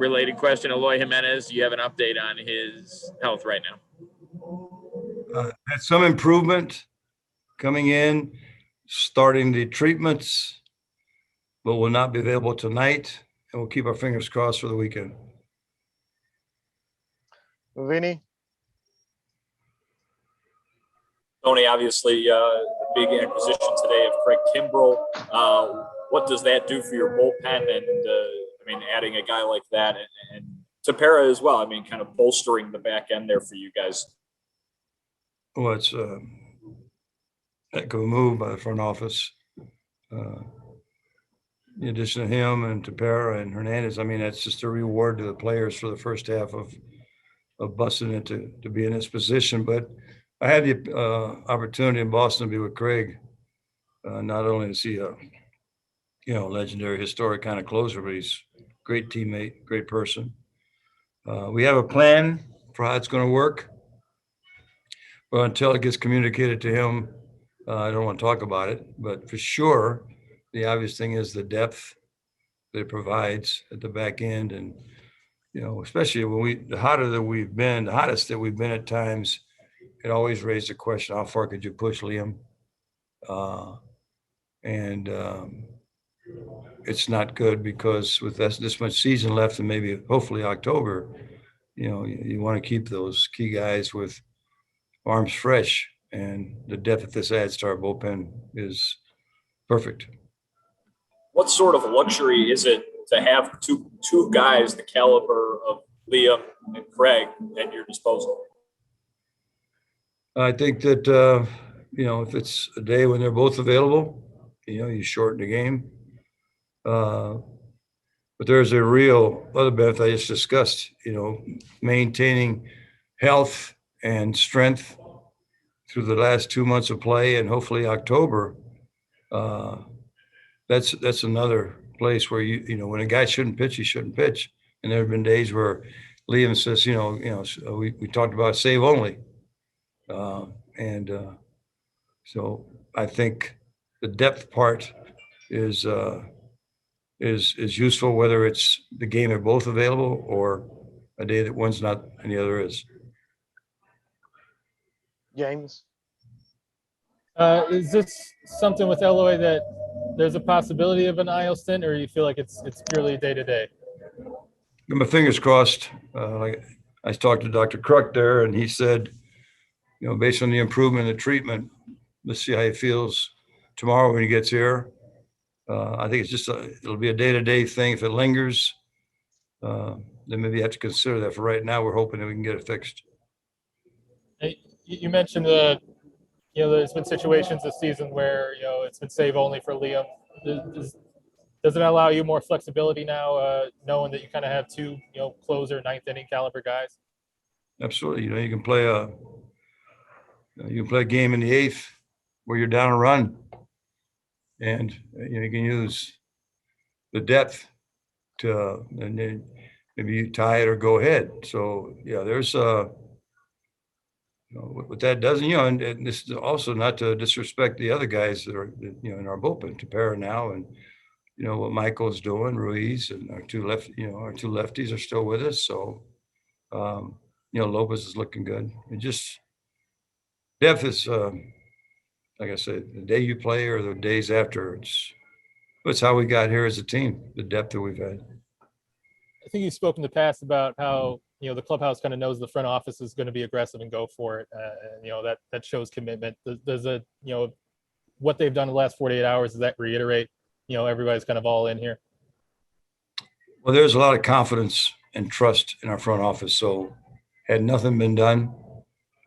related question, Eloy Jimenez, do you have an update on his health right now? Had some improvement coming in, starting the treatments, but will not be available tonight, and we'll keep our fingers crossed for the weekend. Vinny? Tony, obviously, a big acquisition today of Craig Kimbrel. What does that do for your bullpen? And I mean, adding a guy like that and Tepera as well. I mean, kind of bolstering the back end there for you guys. Well, it's a heck of a move by the front office. In addition to him and Tepera and Hernandez, I mean, that's just a reward to the players for the first half of busting it to be in this position. But I had the opportunity in Boston to be with Craig. Not only is he a legendary, historic kind of closer, but he's a great teammate, great person. We have a plan for how it's going to work. But until it gets communicated to him, I don't want to talk about it. But for sure, the obvious thing is the depth that it provides at the back end. And, especially when the hottest that we've been at times, it always raised the question, how far could you push Liam? It's not good because with this much season left and maybe hopefully October, you want to keep those key guys with arms fresh, and the depth that this adds to our bullpen is perfect. What sort of luxury is it to have two guys the caliber of Liam and Craig at your disposal? I think that, if it's a day when they're both available, you shorten the game. But there's a real other benefit I just discussed, maintaining health and strength through the last 2 months of play and hopefully October. That's another place where when a guy shouldn't pitch, he shouldn't pitch. And there have been days where Liam says, we talked about save only. So I think the depth part is useful, whether it's the game they're both available or a day that one's not and the other is. James? Is this something with Eloy that there's a possibility of an IL stint, or you feel like it's purely day to day? My fingers crossed. I talked to Dr. Kruk there, and he said, based on the improvement in the treatment, let's see how he feels tomorrow when he gets here. I think it's just it'll be a day-to-day thing. If it lingers, then maybe you have to consider that. For right now, we're hoping that we can get it fixed. Hey, you mentioned there's been situations this season where it's been save only for Liam. Does it allow you more flexibility now, knowing that you kind of have two closer ninth inning caliber guys? Absolutely. You can play a game in the eighth where you're down a run, and you can use the depth to and then maybe you tie it or go ahead. So there's what that does, and this is also not to disrespect the other guys that are in our bullpen, Tepera now, and what Michael's doing, Ruiz, and our two lefties are still with us. So Lopez is looking good. It just depth is like I said, the day you play or the days after, it's how we got here as a team, the depth that we've had. I think you've spoken in the past about how the clubhouse kind of knows the front office is going to be aggressive and go for it. And that shows commitment. Does what they've done in the last 48 hours, does that reiterate everybody's kind of all in here? Well, there's a lot of confidence and trust in our front office. So had nothing been done,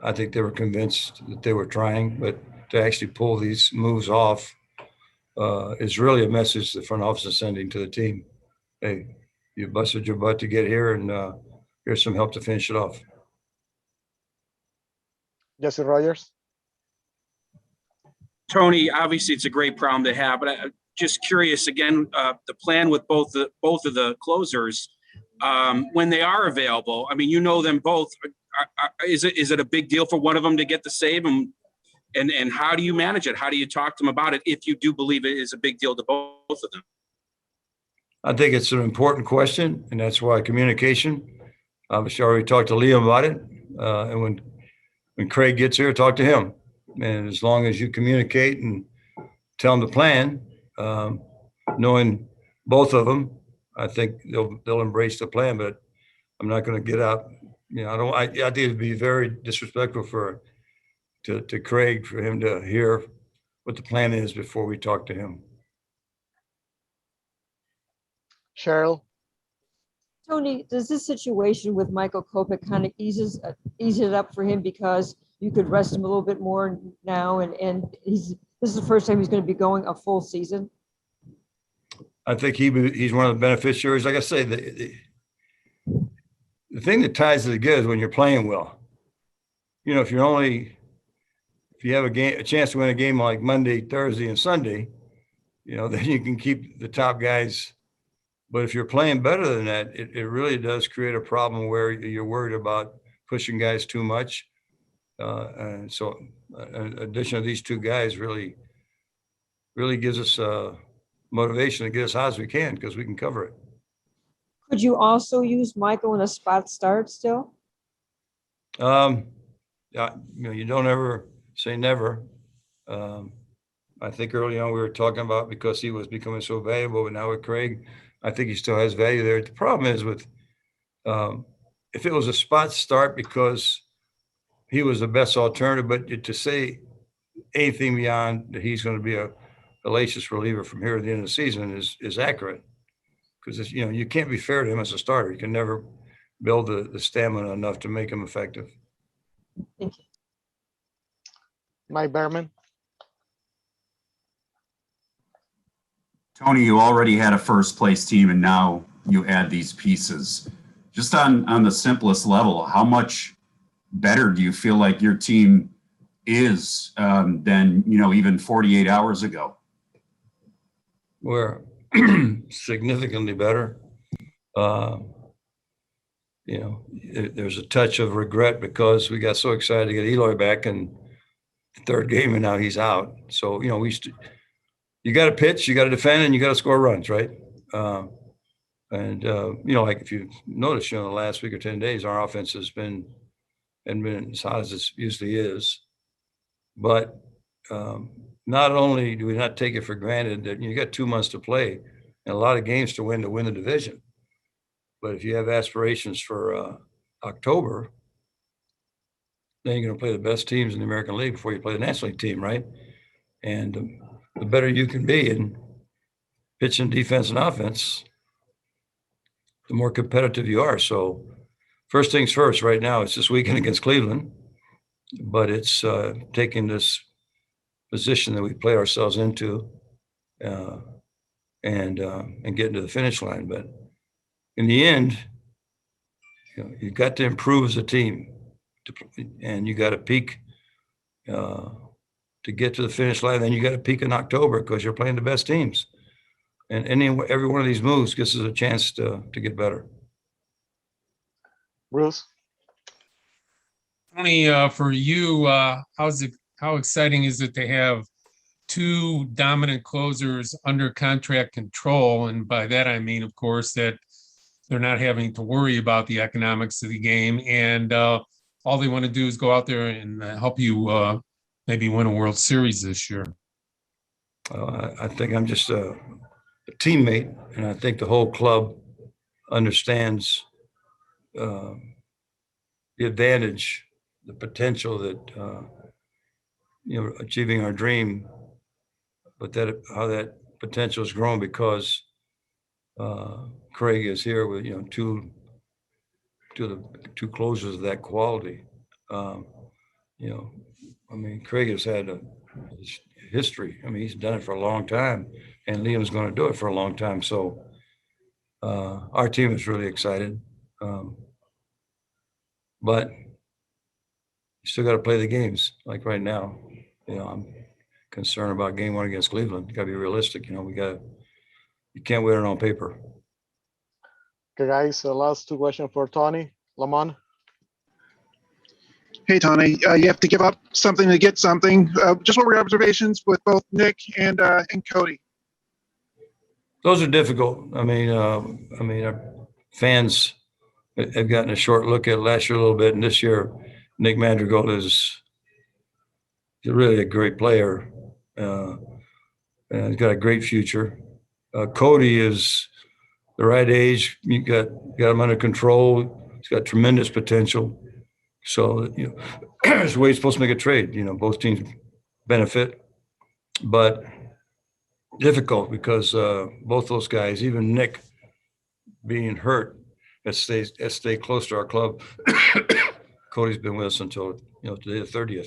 I think they were convinced that they were trying, but to actually pull these moves off is really a message the front office is sending to the team. Hey, you busted your butt to get here, and here's some help to finish it off. Jesse Rogers? Tony, obviously it's a great problem to have, but I'm just curious again, the plan with both of the closers when they are available. I mean, them both. Is it a big deal for one of them to get the save? And how do you manage it? How do you talk to them about it if you do believe it is a big deal to both of them? I think it's an important question, and that's why communication. Obviously, I already talked to Liam about it, and when Craig gets here, talk to him. And as long as you communicate and tell them the plan, knowing both of them, I think they'll embrace the plan. But I'm not going to get out. I think it'd be very disrespectful to Craig for him to hear what the plan is before we talk to him. Cheryl, Tony, does this situation with Michael Kopech kind of ease it up for him because you could rest him a little bit more now, and this is the first time he's going to be going a full season? I think he's one of the beneficiaries. Like I say, the thing that ties it together is when you're playing well. If you have a chance to win a game like Monday, Thursday, and Sunday, then you can keep the top guys. But if you're playing better than that, it really does create a problem where you're worried about pushing guys too much. And so addition of these two guys really gives us motivation to get as high as we can because we can cover it. Could you also use Michael in a spot start still? Yeah, you don't ever say never. I think early on we were talking about because he was becoming so valuable, but now with Craig, I think he still has value there. The problem is with if it was a spot start because he was the best alternative, but to say anything beyond that he's going to be a hellacious reliever from here at the end of the season is accurate, because you can't be fair to him as a starter. You can never build the stamina enough to make him effective. Thank you. Mike Berman, Tony, you already had a first place team and now you add these pieces. Just on the simplest level, how much better do you feel like your team is than, even 48 hours ago? We're significantly better. There's a touch of regret because we got so excited to get Eloy back in the third game and now he's out. So, you got to pitch, you got to defend, and you got to score runs, right? Like if you notice, the last week or 10 days, our offense has been as hot as it usually is. But not only do we not take it for granted that you got 2 months to play and a lot of games to win the division. But if you have aspirations for October, then you're going to play the best teams in the American League before you play the National League team, right? And the better you can be in pitching, defense, and offense, the more competitive you are. So first things first, right now, it's this weekend against Cleveland, but it's taking this position that we play ourselves into and getting to the finish line. But in the end, you've got to improve as a team, and you got to peak to get to the finish line. Then you got to peak in October because you're playing the best teams. And every one of these moves gives us a chance to get better. Bruce, Tony, for you, how exciting is it to have 2 dominant closers under contract control? And by that, I mean, of course, that they're not having to worry about the economics of the game. And all they want to do is go out there and help you maybe win a World Series this year. I think I'm just a teammate, and I think the whole club understands the advantage, the potential that achieving our dream, but how that potential has grown because Craig is here with two closers of that quality. Craig has had a history. He's done it for a long time, and Liam's going to do it for a long time. So our team is really excited, but you still got to play the games. Like right now, I'm concerned about game 1 against Cleveland. You got to be realistic. You can't win it on paper. okay, guys, last 2 questions for Tony. Lamont, Hey, Tony, you have to give up something to get something. Just what were your observations with both Nick and Cody? Those are difficult. I mean, our fans have gotten a short look at it last year a little bit, and this year, Nick Madrigal is really a great player. And he's got a great future. Cody is the right age. You got him under control. He's got tremendous potential. So, you know, it's the way he's supposed to make a trade. You know, both teams benefit, but difficult because both those guys, even Nick being hurt, has stayed close to our club. Cody's been with us until, you know, today the 30th.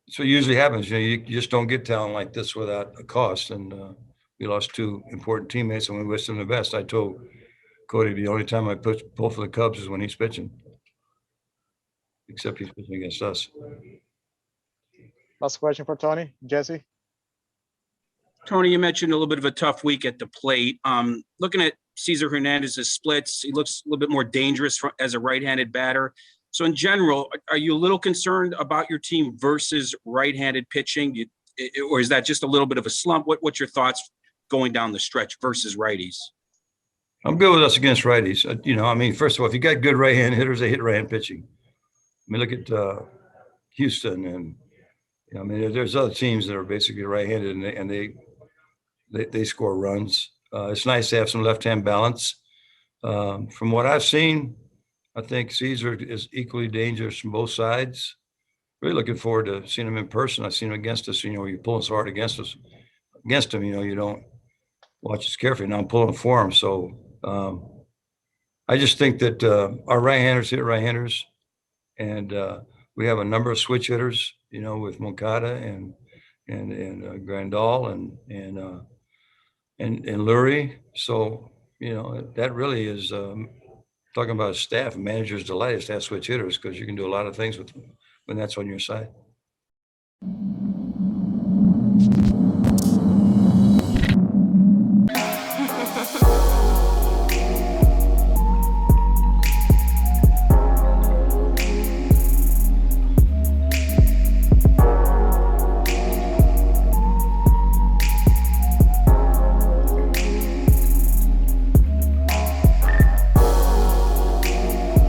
So it usually happens. You know, you just don't get talent like this without a cost. And we lost two important teammates, and we wish them the best. I told Cody the only time I pull for the Cubs is when he's pitching, except he's pitching against us. Last question for Tony. Jesse? Tony, you mentioned a little bit of a tough week at the plate. Looking at Cesar Hernandez's splits, he looks a little bit more dangerous as a right-handed batter. So in general, are you a little concerned about your team versus right-handed pitching? Or is that just a little bit of a slump? What's your thoughts going down the stretch versus righties? I'm good with us against righties. You know, I mean, first of all, if you got good right-hand hitters, they hit right-hand pitching. I mean, look at Houston, and you know, I mean, there's other teams that are basically right-handed, and they score runs. It's nice to have some left-hand balance. From what I've seen, I think Cesar is equally dangerous from both sides. Really looking forward to seeing him in person. I've seen him against us. You know, you're pulling so hard against him. You know, you don't watch as carefully. Now I'm pulling for him. So I just think that our right-handers hit right-handers, and we have a number of switch hitters. You know, with Moncada and Grandal and Lurie. So you know that really is talking about a staff, manager's delight is to have switch hitters because you can do a lot of things with them when that's on your side.